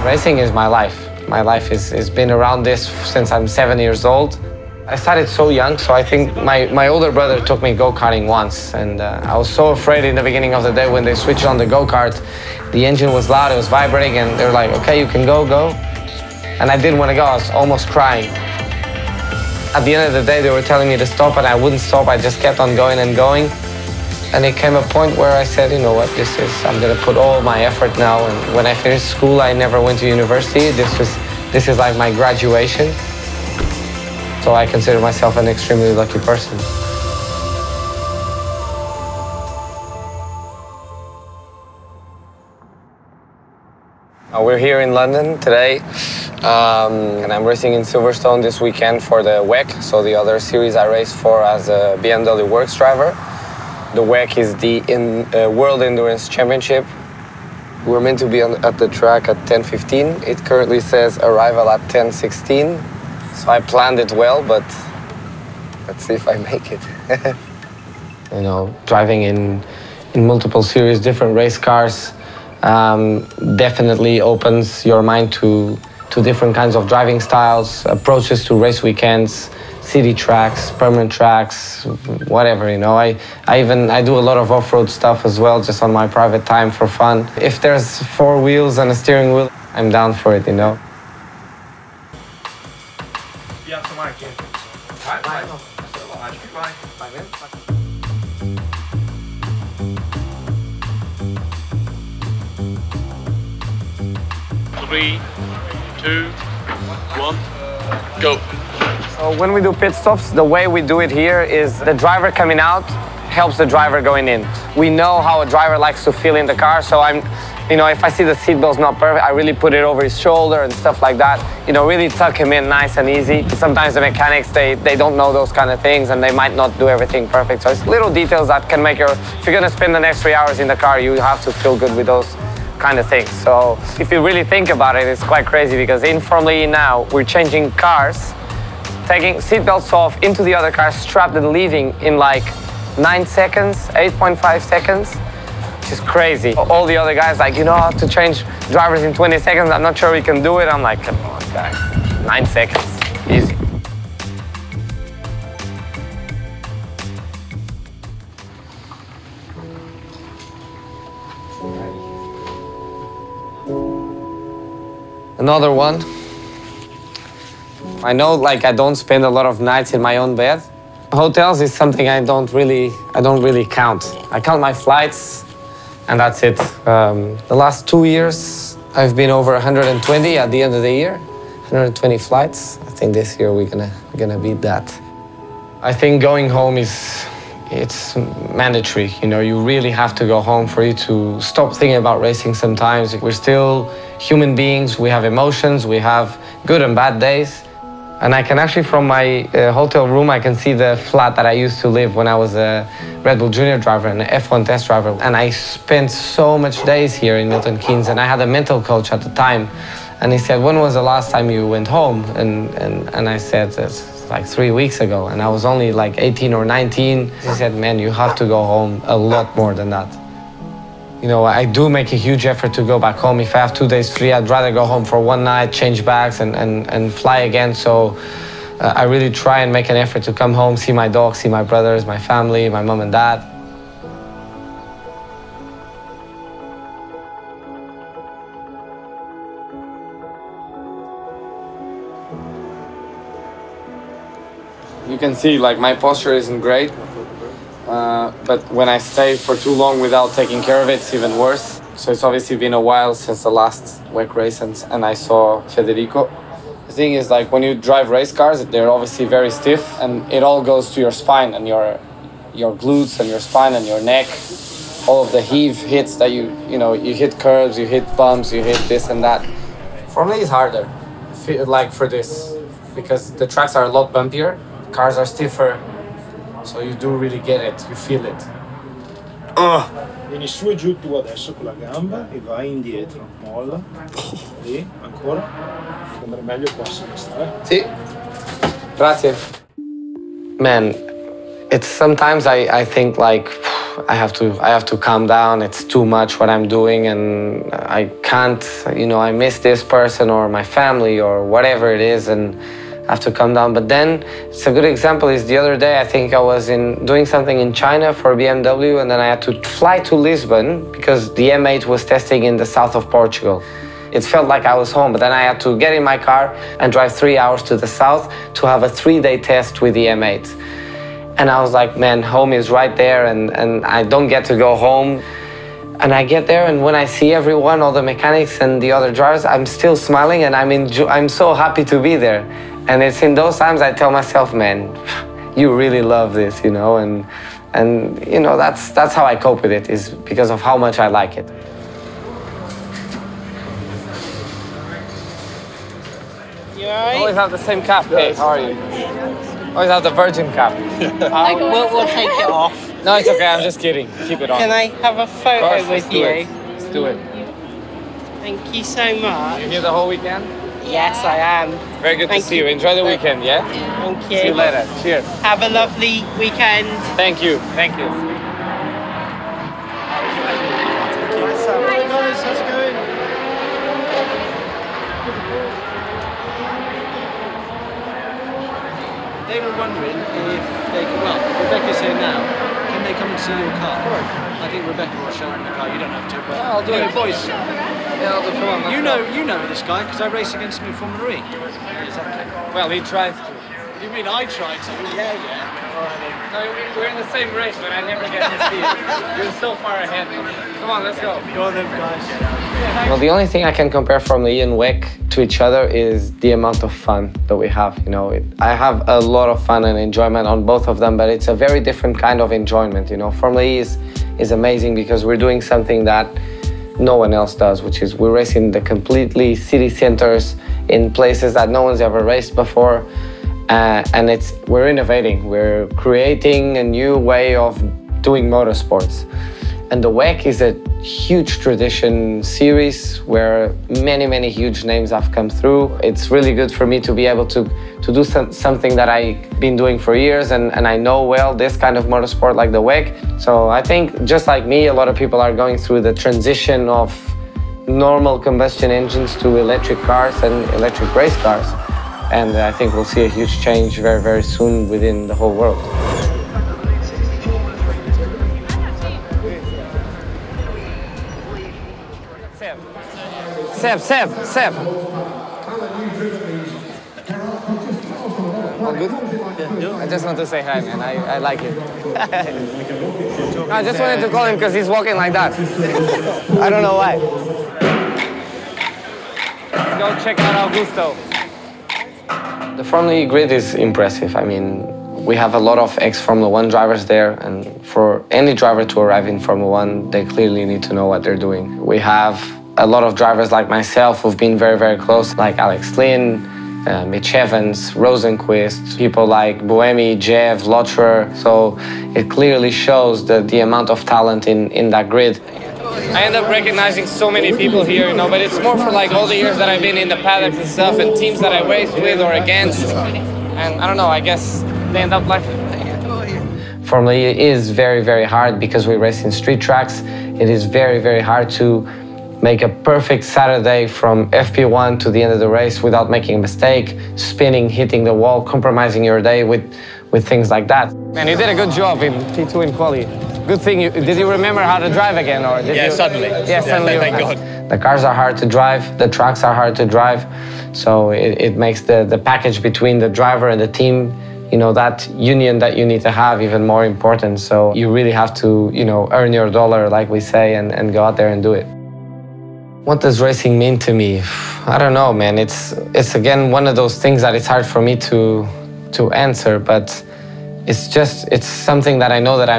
Racing is my life. My life has been around this since I'm 7 years old. I started so young, so I think my older brother took me go-karting once, and I was so afraid in the beginning of the day when they switched on the go-kart. The engine was loud, it was vibrating, and they were like, okay, you can go. And I didn't want to go, I was almost crying. At the end of the day, they were telling me to stop, and I wouldn't stop, I just kept on going and going. And it came a point where I said, you know what, I'm gonna put all my effort now. And when I finished school, I never went to university. This is like my graduation. So I consider myself an extremely lucky person. We're here in London today, and I'm racing in Silverstone this weekend for the WEC, so the other series I race for as a BMW Works driver. The WEC is the World Endurance Championship. We're meant to be at the track at 10:15. It currently says arrival at 10:16. So I planned it well, but let's see if I make it. You know, driving in multiple series, different race cars, definitely opens your mind to different kinds of driving styles, approaches to race weekends, city tracks, permanent tracks, whatever, you know. I do a lot of off-road stuff as well, just on my private time for fun. If there's 4 wheels and a steering wheel, I'm down for it, you know. Three, 2, 1, go. So when we do pit stops, the way we do it here is the driver coming out helps the driver going in. We know how a driver likes to feel in the car, so you know, if I see the seatbelt's not perfect, I really put it over his shoulder and stuff like that. You know, really tuck him in nice and easy. Sometimes the mechanics, they don't know those kind of things, and they might not do everything perfect. So it's little details that can make if you're gonna spend the next 3 hours in the car, you have to feel good with those kind of things. So if you really think about it, it's quite crazy, because in Formula E now, we're changing cars, taking seatbelts off into the other car, strapped and leaving in like 9 seconds, 8.5 seconds, which is crazy. All the other guys like, you know how to change drivers in 20 seconds? I'm not sure we can do it. I'm like, come on, guys, 9 seconds, easy. Another one. I know, like, I don't spend a lot of nights in my own bed. Hotels is something I don't really count. I count my flights, and that's it. The last 2 years, I've been over 120 at the end of the year, 120 flights. I think this year we're gonna beat that. I think going home it's mandatory. You know, you really have to go home for you to stop thinking about racing sometimes. We're still human beings, we have emotions, we have good and bad days. And I can actually, from my hotel room, I can see the flat that I used to live when I was a Red Bull Junior driver and an F1 test driver. And I spent so much days here in Milton Keynes, and I had a mental coach at the time. And he said, when was the last time you went home? And I said, it's like 3 weeks ago. And I was only like 18 or 19. He said, man, you have to go home a lot more than that. You know, I do make a huge effort to go back home. If I have 2 days free, I'd rather go home for one night, change bags, and fly again. So I really try and make an effort to come home, see my dog, see my brothers, my family, my mom and dad. You can see, like, my posture isn't great. But when I stay for too long without taking care of it, it's even worse. So it's obviously been a while since the last WEC race, and I saw Federico. The thing is, like, when you drive race cars, they're obviously very stiff, and it all goes to your spine and your glutes and your spine and your neck. All of the heave hits that you hit curbs, you hit bumps, you hit this and that. For me, it's harder, like for this, because the tracks are a lot bumpier, cars are stiffer. So you do really get it, you feel it. Vieni su e giù tu adesso con la gamba e vai indietro, molla, lì, ancora. Andrà meglio qua a sinistra, Sì. Grazie. Man, it's sometimes I think, like, I have to calm down. It's too much what I'm doing, and I can't, I miss this person or my family or whatever it is, and I have to calm down. But then it's a good example is the other day, I think I was doing something in China for BMW, and then I had to fly to Lisbon because the M8 was testing in the south of Portugal. It felt like I was home, but then I had to get in my car and drive 3 hours to the south to have a 3-day test with the M8. And I was like, man, home is right there, and I don't get to go home. And I get there, and when I see everyone, all the mechanics and the other drivers, I'm still smiling, and I'm so happy to be there. And it's in those times I tell myself, man, you really love this, and that's how I cope with it, is because of how much I like it. You all right? Always have the same cap. Hey, how are you? Always have the virgin cap. We'll take it off. No, it's okay. I'm just kidding. Keep it on. Can I have a photo with you? Let's do it. Thank you so much. You here the whole weekend? Yes, I am. Very good to see you. Enjoy the weekend, yeah? Thank you. See you later. Cheers. Have a lovely weekend. Thank you. Thank you. Hi guys, how's it going? They were wondering if they could, well, Rebecca's here now, can they come and see your car? I think Rebecca will show them the car, you don't have to, but I'll do it. boys, Yeah, I'll do it. you know this guy because I race against him in Formula E. Exactly. Well, he tries to. You mean I tried to? Yeah. Alright then. No, we're in the same race, but I never get to see it. You're so far ahead. Come on, let's go. Go on then, guys. Well, the only thing I can compare Formula E and WEC to each other is the amount of fun that we have. I have a lot of fun and enjoyment on both of them, but it's a very different kind of enjoyment. Formula E is amazing because we're doing something that no one else does, which is we're racing the completely city centers in places that no one's ever raced before. And we're innovating. We're creating a new way of doing motorsports. And the WEC is a huge tradition series where many huge names have come through. It's really good for me to be able to do something that I've been doing for years, and I know well this kind of motorsport like the WEC. So I think just like me, a lot of people are going through the transition of normal combustion engines to electric cars and electric race cars. And I think we'll see a huge change very soon within the whole world. Seb. All good? I just want to say hi, man. I like it. I just wanted to call him because he's walking like that. I don't know why. Let's go check out Augusto. The Formula E grid is impressive. I mean, we have a lot of ex-Formula 1 drivers there, and for any driver to arrive in Formula 1, they clearly need to know what they're doing. We have a lot of drivers like myself who've been very close, like Alex Lynn, Mitch Evans, Rosenquist, people like Buemi, Jev, Lotterer. So it clearly shows the amount of talent in that grid. I end up recognizing so many people here, but it's more for like all the years that I've been in the paddocks and stuff, and teams that I raced with or against. And I don't know, I guess they end up liking it. Formula E is very hard because we race in street tracks. It is very hard to make a perfect Saturday from FP1 to the end of the race without making a mistake, spinning, hitting the wall, compromising your day with things like that. Man, you did a good job in P2 in quali. Good thing, did you remember how to drive again? Or did you? Suddenly. Yeah, suddenly. Thank God. The cars are hard to drive, the tracks are hard to drive, so it makes the package between the driver and the team, that union that you need to have even more important. So you really have to, earn your dollar, like we say, and go out there and do it. What does racing mean to me? I don't know, man. It's again one of those things that it's hard for me to answer, but it's something that I know that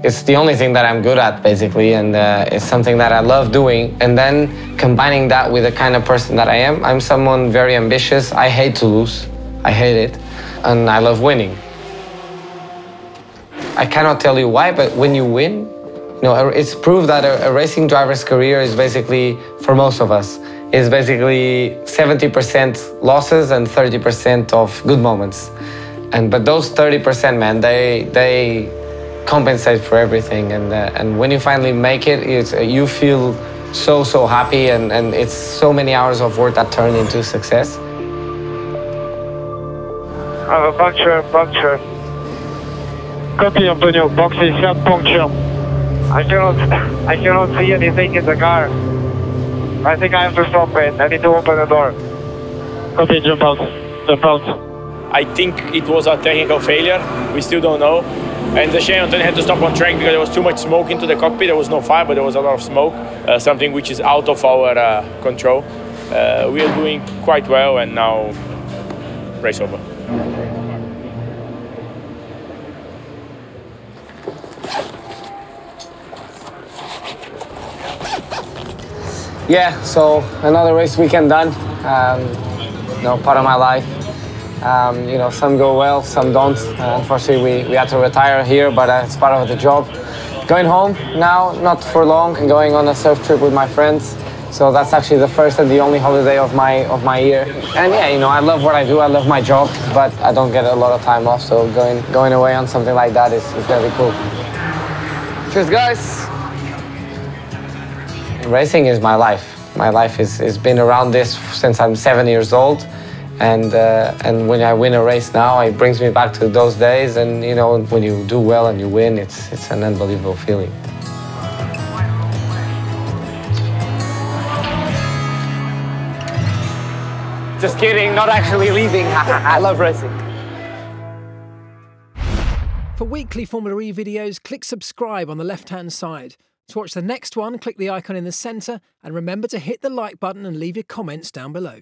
it's the only thing that I'm good at, basically, and it's something that I love doing. And then combining that with the kind of person that I am, I'm someone very ambitious. I hate to lose. I hate it. And I love winning. I cannot tell you why, but when you win, it's proved that a racing driver's career is basically, for most of us, is basically 70% losses and 30% of good moments. But those 30%, man, compensate for everything. And when you finally make it, you feel so happy, and it's so many hours of work that turn into success. I have a puncture. Copy, Antonio, box is shut, puncture. I cannot see anything in the car. I think I have to stop it. I need to open the door. Copy, jump out. I think it was a technical failure. We still don't know. And the shame Antonio had to stop on track because there was too much smoke into the cockpit. There was no fire, but there was a lot of smoke, something which is out of our control. We are doing quite well, and now race over. Yeah, so another race weekend done. You know, part of my life. You know, some go well, some don't. Unfortunately, we had to retire here, but it's part of the job. Going home now, not for long, and going on a surf trip with my friends. So that's actually the first and the only holiday of my year. And yeah, you know, I love what I do. I love my job, but I don't get a lot of time off. So going away on something like that is gonna be cool. Cheers, guys. Racing is my life. My life has been around this since I'm 7 years old, and when I win a race now, it brings me back to those days. And you know, when you do well and you win, it's an unbelievable feeling. Just kidding, not actually leaving. I love racing. For weekly Formula E videos, click subscribe on the left-hand side. To watch the next one, click the icon in the centre, and remember to hit the like button and leave your comments down below.